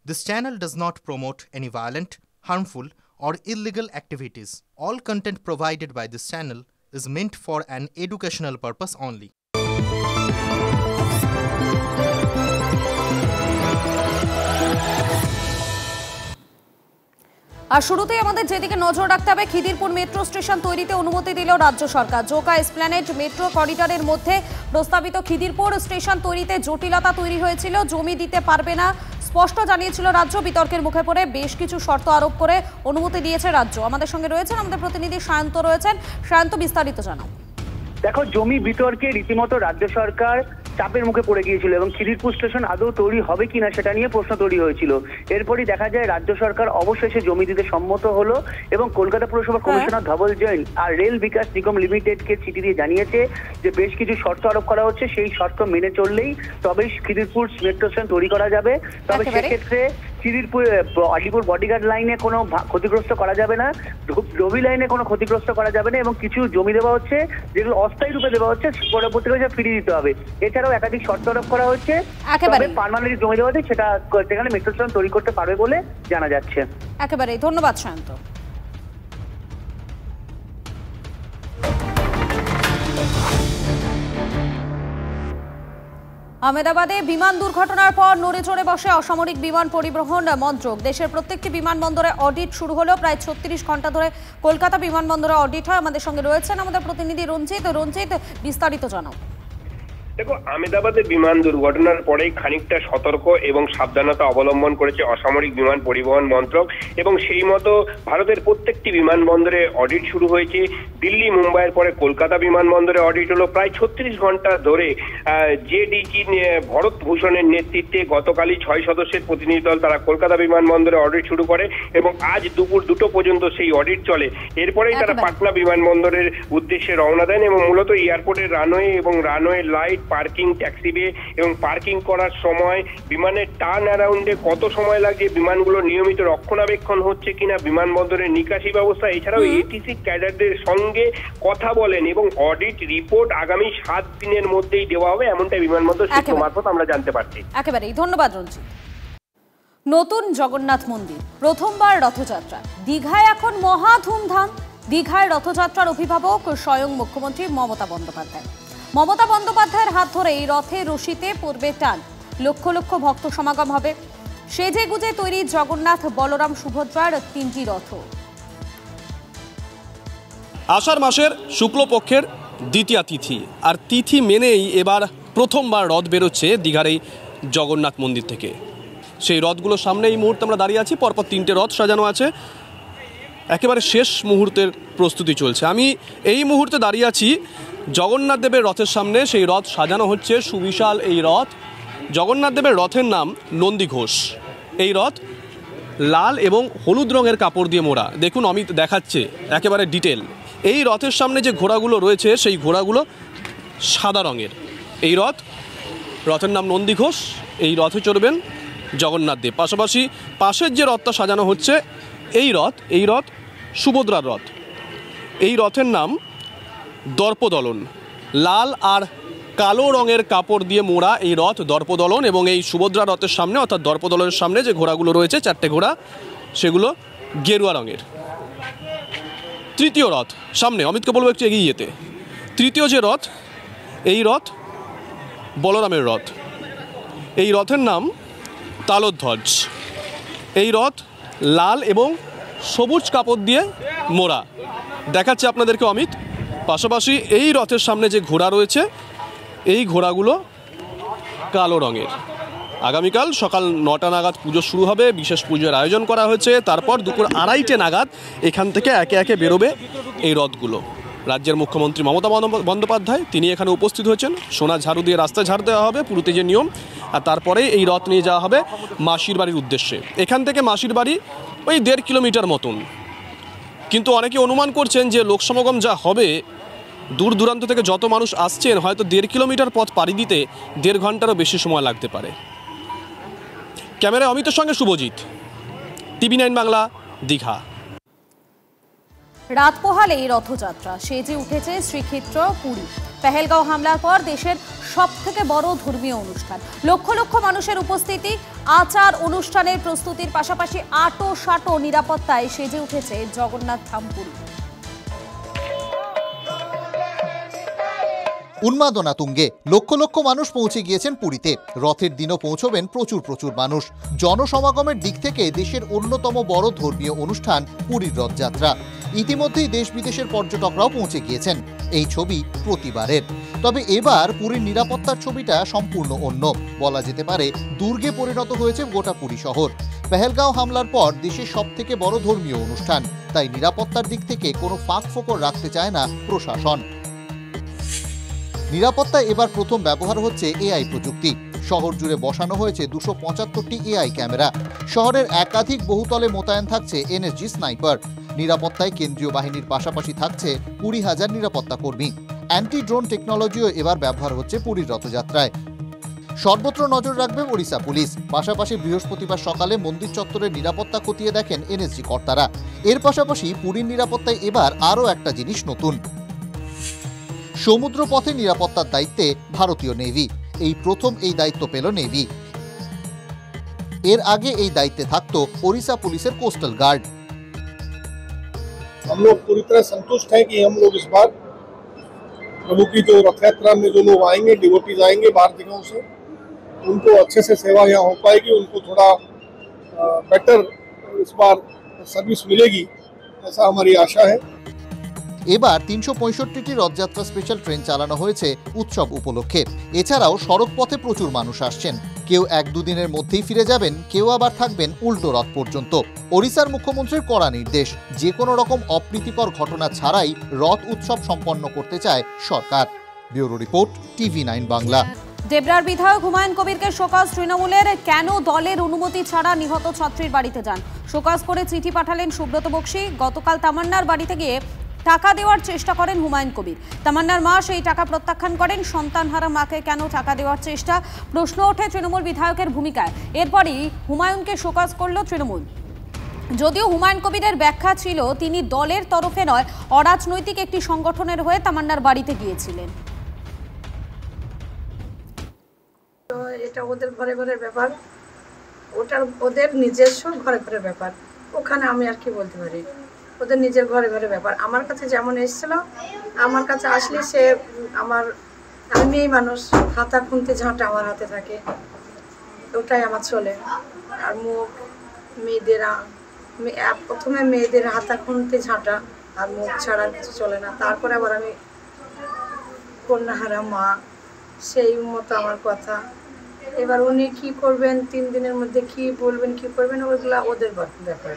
This channel does not promote any violent, harmful, or illegal activities. All content provided by this channel is meant for an educational purpose only. আর শুরুতেই আমাদের যেদিকে নজর রাখতে হবে, Khidirpur metro station তৈরিতে অনুমতি দিল রাজ্য সরকার। জোকা এসপ্ল্যানেড মেট্রো করিডোরের মধ্যে প্রস্তাবিত খিদিরপুর স্টেশন তৈরিতে জটিলতা তৈরি হয়েছিল, জমি দিতে পারবে না স্পষ্ট জানিয়েছিল রাজ্য। বিতর্কের মুখে পড়ে বেশ কিছু শর্ত আরোপ করে অনুমতি দিয়েছে রাজ্য। আমাদের সঙ্গে রয়েছেন আমাদের প্রতিনিধি সায়ন্ত রয়েছেন। সায়ন্ত, বিস্তারিত জানাও। দেখো, জমি বিতর্কে রীতিমতো রাজ্য সরকার চাপের মুখে পড়ে গিয়েছিল এবং খিদিরপুর স্টেশন আদৌ তৈরি হবে কিনা সেটা নিয়ে প্রশ্ন তৈরি হয়েছিল। এরপরই দেখা যায় রাজ্য সরকার অবশেষে জমি দিতে সম্মত হলো এবং কলকাতা পুরসভার কমিশনার ধবল জৈন আর রেল বিকাশ নিগম লিমিটেডকে চিঠি দিয়ে জানিয়েছে যে বেশ কিছু শর্ত আরোপ করা হচ্ছে, সেই শর্ত মেনে চললেই তবেই খিদিরপুর মেট্রো স্টেশন তৈরি করা যাবে। তবে সেক্ষেত্রে খিদিরপুর আলিপুর বডিগার্ড লাইনে কোনো ক্ষতিগ্রস্ত করা যাবে না, রবি লাইনে কোনো ক্ষতিগ্রস্ত করা যাবে না এবং কিছু জমি দেওয়া হচ্ছে যেগুলো অস্থায়ী রূপে দেওয়া হচ্ছে পরবর্তীকালে ফিরিয়ে দিতে হবে। এছাড়াও একাধিক শর্ত আরোপ করা হচ্ছে, তবে পার্মানেন্ট জমি দেওয়া হচ্ছে সেটা সেখানে মেট্রো স্টেশন তৈরি করতে পারবে বলে জানা যাচ্ছে। একেবারেই ধন্যবাদ সায়ন্ত। আহমেদাবাদে বিমান দুর্ঘটনার পর নড়ে চড়ে বসে অসামরিক বিমান পরিবহন মন্ত্রক। দেশের প্রত্যেকটি বিমানবন্দরে অডিট শুরু হলো। প্রায় 36 ঘন্টা ধরে কলকাতা বিমানবন্দরে অডিট হয়। আমাদের সঙ্গে রয়েছেন আমাদের প্রতিনিধি রঞ্জিত। রঞ্জিত, বিস্তারিত জানাও। দেখো, আহমেদাবাদে বিমান দুর্ঘটনার পরেই খানিকটা সতর্ক এবং সাবধানতা অবলম্বন করেছে অসামরিক বিমান পরিবহন মন্ত্রক এবং সেই মতো ভারতের প্রত্যেকটি বিমানবন্দরে অডিট শুরু হয়েছে। দিল্লি, মুম্বাইয়ের পরে কলকাতা বিমানবন্দরে অডিট হলো। প্রায় 36 ঘন্টা ধরে জেডিজি ভরত ভূষণের নেতৃত্বে গতকালই 6 সদস্যের প্রতিনিধি দল তারা কলকাতা বিমানবন্দরে অডিট শুরু করে এবং আজ দুপুর 2টো পর্যন্ত সেই অডিট চলে। এরপরেই তারা পাটনা বিমানবন্দরের উদ্দেশ্যে রওনা দেন এবং মূলত এয়ারপোর্টের রানওয়ে এবং রানওয়ে লাইট, পার্কিং, ট্যাক্সিওয়ে এবং পার্কিং করার সময় বিমানের টার্ন অ্যারাউন্ডে কত সময় লাগে, বিমানগুলো নিয়মিত রক্ষণাবেক্ষণ হচ্ছে কিনা, বিমানবন্দরের নিকাশি ব্যবস্থা, এছাড়াও এটিসি ক্যাডারদের সঙ্গে কথা বলেন এবং অডিট রিপোর্ট আগামী 7 দিনের মধ্যেই দেওয়া হবে, এমনটাই বিমানবন্দর সূত্র মারফত আমরা জানতে পারছি। একেবারেই ধন্যবাদ রঞ্জিত। নতুন জগন্নাথ মন্দির, প্রথমবার রথযাত্রা। দীঘায় এখন মহা ধুমধাম। দীঘায় রথযাত্রার অভিভাবক স্বয়ং মুখ্যমন্ত্রী মমতা বন্দ্যোপাধ্যায়। মমতা বন্দ্যোপাধ্যায়ের হাত ধরে এই রথে রশিতে পড়বে টান। লক্ষ লক্ষ ভক্ত সমাগম হবে। সেজে গুজে তৈরি জগন্নাথ, বলরাম, সুভদ্রার 3টি রথ। আষাঢ় মাসের শুক্লপক্ষের দ্বিতীয়া তিথি, আর তিথি মেনেই এবার প্রথমবার রথ বেরোচ্ছে দীঘার এই জগন্নাথ মন্দির থেকে। সেই রথগুলোর সামনে এই মুহূর্তে আমরা দাঁড়িয়ে আছি। পরপর 3টে রথ সাজানো আছে। একেবারে শেষ মুহূর্তের প্রস্তুতি চলছে। আমি এই মুহূর্তে দাঁড়িয়ে আছি জগন্নাথ দেবের রথের সামনে। সেই রথ সাজানো হচ্ছে, সুবিশাল এই রথ। জগন্নাথ দেবের রথের নাম নন্দী ঘোষ। এই রথ লাল এবং হলুদ রঙের কাপড় দিয়ে মোড়া। দেখুন, অমিত দেখাচ্ছে একেবারে ডিটেল। এই রথের সামনে যে ঘোড়াগুলো রয়েছে সেই ঘোড়াগুলো সাদা রঙের। এই রথের নাম নন্দী ঘোষ। এই রথে চড়বেন জগন্নাথ দেব। পাশাপাশি পাশের যে রথটা সাজানো হচ্ছে এই রথ সুভদ্রার রথ। এই রথের নাম দর্পদলন। লাল আর কালো রঙের কাপড় দিয়ে মোড়া এই রথ দর্পদলন এবং এই সুভদ্রা রথের সামনে অর্থাৎ দর্পদলনের সামনে যে ঘোড়াগুলো রয়েছে, 4টে ঘোড়া, সেগুলো গেরুয়া রঙের। তৃতীয় রথ সামনে, অমিতকে বলবো একটু এগিয়ে যেতে। তৃতীয় যে রথ, এই রথ বলরামের রথ। এই রথের নাম তালধ্বজ। এই রথ লাল এবং সবুজ কাপড় দিয়ে মোড়া। দেখাচ্ছে আপনাদেরকে অমিত। পাশাপাশি এই রথের সামনে যে ঘোড়া রয়েছে এই ঘোড়াগুলো কালো রঙের। আগামীকাল সকাল 9টা নাগাদ পুজো শুরু হবে। বিশেষ পুজোর আয়োজন করা হয়েছে। তারপর দুপুর 2:30 নাগাদ এখান থেকে একে একে বেরোবে এই রথগুলো। রাজ্যের মুখ্যমন্ত্রী মমতা বন্দ্যোপাধ্যায় তিনি এখানে উপস্থিত হয়েছেন। সোনা ঝাড়ু দিয়ে রাস্তা ঝাড় দেওয়া হবে, পুরীতে যে নিয়ম। আর তারপরে এই রথ নিয়ে যাওয়া হবে মাসির বাড়ির উদ্দেশ্যে। এখান থেকে মাসির বাড়ি ওই 1.5 কিলোমিটার মতন। কিন্তু অনেকে অনুমান করছেন যে লোক সমাগম যা হবে, দূর দূরান্ত থেকে যত মানুষ আসছেন, হয়তো 1.5 কিলোমিটার পথ পাড়ি দিতে 1.5 ঘন্টারও বেশি সময় লাগতে পারে। ক্যামেরায় অমিতের সঙ্গে শুভজিৎ, TV9 বাংলা, দীঘা। রাত পোহালেই রথযাত্রা সেজে উঠেছে শ্রীক্ষেত্র পুরী। পেহেলগাঁও হামলার পর দেশের সবথেকে বড় ধর্মীয় অনুষ্ঠান, লক্ষ লক্ষ মানুষের উপস্থিতি, আচার অনুষ্ঠানের প্রস্তুতির পাশাপাশি আঁটো নিরাপত্তায় সেজে উঠেছে জগন্নাথ ধাম পুরী। উন্মাদনা তুঙ্গে, লক্ষ লক্ষ মানুষ পৌঁছে গিয়েছেন পুরীতে। রথের দিনও পৌঁছবেন প্রচুর মানুষ। জনসমাগমের দিক থেকে দেশের অন্যতম বড় ধর্মীয় অনুষ্ঠান পুরীর রথযাত্রা। ইতিমধ্যেই দেশ বিদেশের পর্যটকরাও পৌঁছে গিয়েছেন। এই ছবি প্রতিবারের, তবে এবার পুরীর নিরাপত্তার ছবিটা সম্পূর্ণ অন্য। বলা যেতে পারে দুর্গে পরিণত হয়েছে গোটা পুরী শহর। পেহেলগাঁও হামলার পর দেশের সবথেকে বড় ধর্মীয় অনুষ্ঠান, তাই নিরাপত্তার দিক থেকে কোনো ফাঁক ফোকর রাখতে চায় না প্রশাসন। নিরাপত্তায় এবার প্রথম ব্যবহার হচ্ছে এআই প্রযুক্তি। শহর জুড়ে বসানো হয়েছে 275টি এআই ক্যামেরা। শহরের একাধিক বহুতলে মোতায়েন থাকছে এনএসজি স্নাইপার। নিরাপত্তায় কেন্দ্রীয় বাহিনীর পাশাপাশি থাকছে 20,000 নিরাপত্তা কর্মী। অ্যান্টি ড্রোন টেকনোলজিও এবার ব্যবহার হচ্ছে পুরীর রথযাত্রায়। সর্বত্র নজর রাখবে ওড়িশা পুলিশ। পাশাপাশি বৃহস্পতিবার সকালে মন্দির চত্বরের নিরাপত্তা খতিয়ে দেখেন এনএসজি কর্তারা। এর পাশাপাশি পুরীর নিরাপত্তায় এবার আরও একটা জিনিস নতুন। সমুদ্র পথে নিরাপত্তার দায়িত্বে ভারতীয় নেভি। এই প্রথম এই দায়িত্ব পেল নেভি। এর আগে এই দায়িত্বে থাকতো ওড়িশা পুলিশের কোস্টাল গার্ড। हम लोग पूरी तरह संतुष्ट हैं कि हम लोग इस बार प्रभु की जो रथ यात्रा में जो लोग आएंगे, डिवोटीज आएंगे बाहर जगहों से, उनको अच्छे से सेवा यहाँ हो पाएगी, उनको थोड़ा बेटर इस बार सर्विस मिलेगी, ऐसा हमारी आशा है। এবার 365টি রথযাত্রা স্পেশাল ট্রেন চালানো হয়েছে উৎসব উপলক্ষে। এছাড়াও সড়ক পথে প্রচুর মানুষ আসছেন। কেউ 1-2 দিনের মধ্যেই ফিরে যাবেন, কেউ আবার থাকবেন উল্টো রথ পর্যন্ত। ওড়িশার মুখ্যমন্ত্রীর কড়া নির্দেশ, যে কোনো রকম অপ্রীতিকর ঘটনা ছাড়াই রথ উৎসব সম্পন্ন করতে চায় সরকার। Bureau report, TV9 Bangla. দেবরার বিধায়ক হুমায়ুন কবিরকে শোকজ তৃণমূলের। কেন দলের অনুমতি ছাড়া নিহত ছাত্রীর বাড়িতে যান? শোকজ করে চিঠি পাঠালেন সুব্রত বক্সী। গতকাল তামান্নার বাড়িতে গিয়ে টাকা দেওয়ার চেষ্টা করেন হুমায়ুন কবির। তামান্নার মা সেই টাকা প্রত্যাখ্যান করেন। সন্তানহারা মাকে কেন টাকা দেওয়ার চেষ্টা? প্রশ্ন ওঠে তৃণমূল বিধায়কের ভূমিকায়। এরপরই হুমায়ুনকে শোকজ করল তৃণমূল। যদিও হুমায়ুন কবিরের ব্যাখ্যা ছিল তিনি দলের তরফে নয়, অরাজনৈতিক একটি সংগঠনের হয়ে তামান্নার বাড়িতে গিয়েছিলেন। এটা ওদের ঘরে ঘরের ব্যাপার, ওটা ওদের নিজস্ব ঘরে ঘরের ব্যাপার। ওখানে আমি আর কি বলতে পারি, ওদের নিজের ঘরে ঘরে ব্যাপার। আমার কাছে যেমন এসেছিল, আমার কাছে আসলে সে আমি মেয়ে মানুষ, হাতা খুনতে ঝাঁটা আমার হাতে থাকে, ওটাই আমার চলে। আর মুখ প্রথমে মেয়েদের হাতা খুনতে ঝাঁটা আর মুখ ছাড়া কিছু চলে না। তারপরে আবার আমি কন্যাহারা মা, সেই মতো আমার কথা। এবার উনি কি করবেন, 3 দিনের মধ্যে কি বলবেন কি করবেন, ওইগুলা ওদের ব্যাপার।